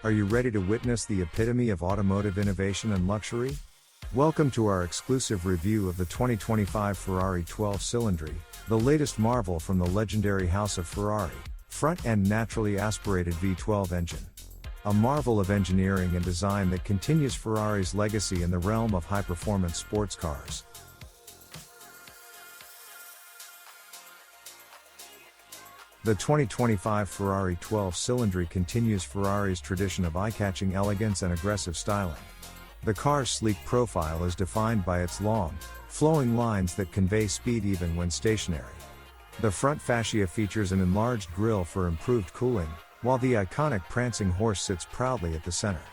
Are you ready to witness the epitome of automotive innovation and luxury? Welcome to our exclusive review of the 2025 Ferrari 12 Cilindri, the latest marvel from the legendary house of Ferrari, front-end naturally aspirated V12 engine. A marvel of engineering and design that continues Ferrari's legacy in the realm of high-performance sports cars. The 2025 Ferrari 12 Cilindri continues Ferrari's tradition of eye-catching elegance and aggressive styling. The car's sleek profile is defined by its long, flowing lines that convey speed even when stationary. The front fascia features an enlarged grille for improved cooling, while the iconic prancing horse sits proudly at the center.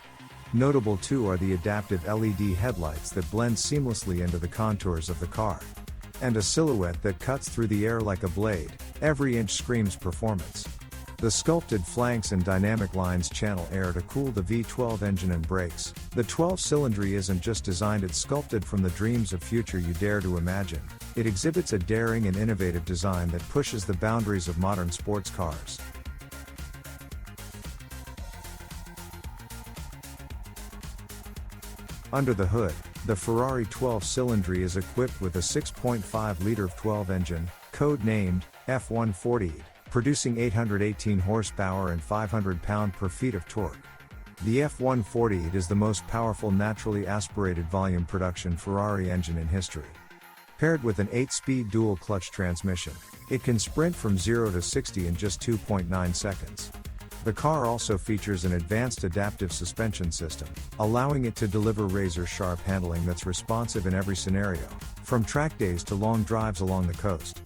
Notable too are the adaptive LED headlights that blend seamlessly into the contours of the car. And a silhouette that cuts through the air like a blade, every inch screams performance. The sculpted flanks and dynamic lines channel air to cool the V12 engine and brakes. The 12 Cilindri isn't just designed, it's sculpted from the dreams of future you dare to imagine. It exhibits a daring and innovative design that pushes the boundaries of modern sports cars. Under the hood, the Ferrari 12 Cilindri is equipped with a 6.5-liter V12 engine, code-named F140, producing 818 horsepower and 500 pound-per-feet of torque. The F140 is the most powerful naturally aspirated volume production Ferrari engine in history. Paired with an 8-speed dual-clutch transmission, it can sprint from 0 to 60 in just 2.9 seconds. The car also features an advanced adaptive suspension system, allowing it to deliver razor-sharp handling that's responsive in every scenario, from track days to long drives along the coast.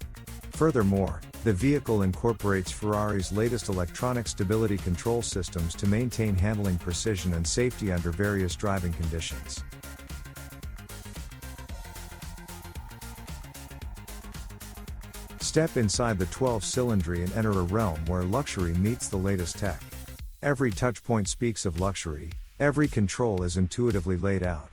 Furthermore, the vehicle incorporates Ferrari's latest electronic stability control systems to maintain handling precision and safety under various driving conditions. Step inside the 12 Cilindri and enter a realm where luxury meets the latest tech. Every touchpoint speaks of luxury, every control is intuitively laid out.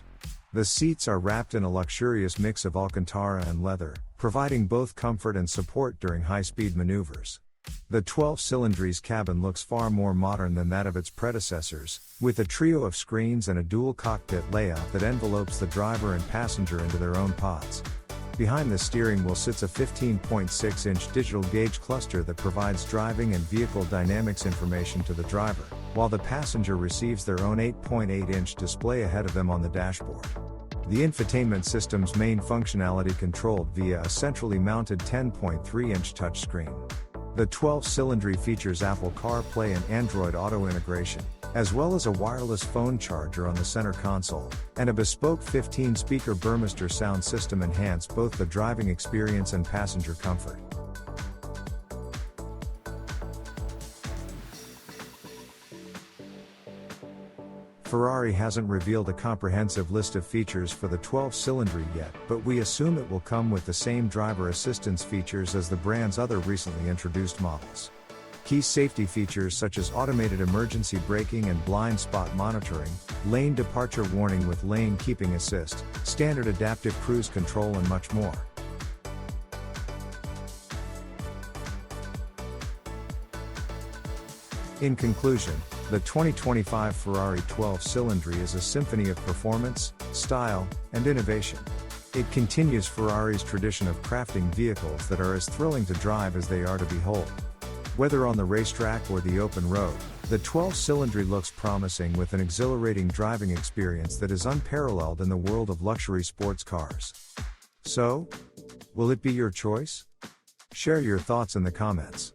The seats are wrapped in a luxurious mix of Alcantara and leather, providing both comfort and support during high-speed maneuvers. The 12 Cilindri's cabin looks far more modern than that of its predecessors, with a trio of screens and a dual cockpit layout that envelopes the driver and passenger into their own pods. Behind the steering wheel sits a 15.6-inch digital gauge cluster that provides driving and vehicle dynamics information to the driver, while the passenger receives their own 8.8-inch display ahead of them on the dashboard. The infotainment system's main functionality controlled via a centrally mounted 10.3-inch touchscreen. The 12 Cilindri features Apple CarPlay and Android Auto integration, as well as a wireless phone charger on the center console, and a bespoke 15-speaker Burmester sound system enhance both the driving experience and passenger comfort. Ferrari hasn't revealed a comprehensive list of features for the 12 Cilindri yet, but we assume it will come with the same driver assistance features as the brand's other recently introduced models. Key safety features such as automated emergency braking and blind spot monitoring, lane departure warning with lane keeping assist, standard adaptive cruise control and much more. In conclusion, the 2025 Ferrari 12 Cilindri is a symphony of performance, style, and innovation. It continues Ferrari's tradition of crafting vehicles that are as thrilling to drive as they are to behold. Whether on the racetrack or the open road, the 12 Cilindri looks promising with an exhilarating driving experience that is unparalleled in the world of luxury sports cars. So, will it be your choice? Share your thoughts in the comments.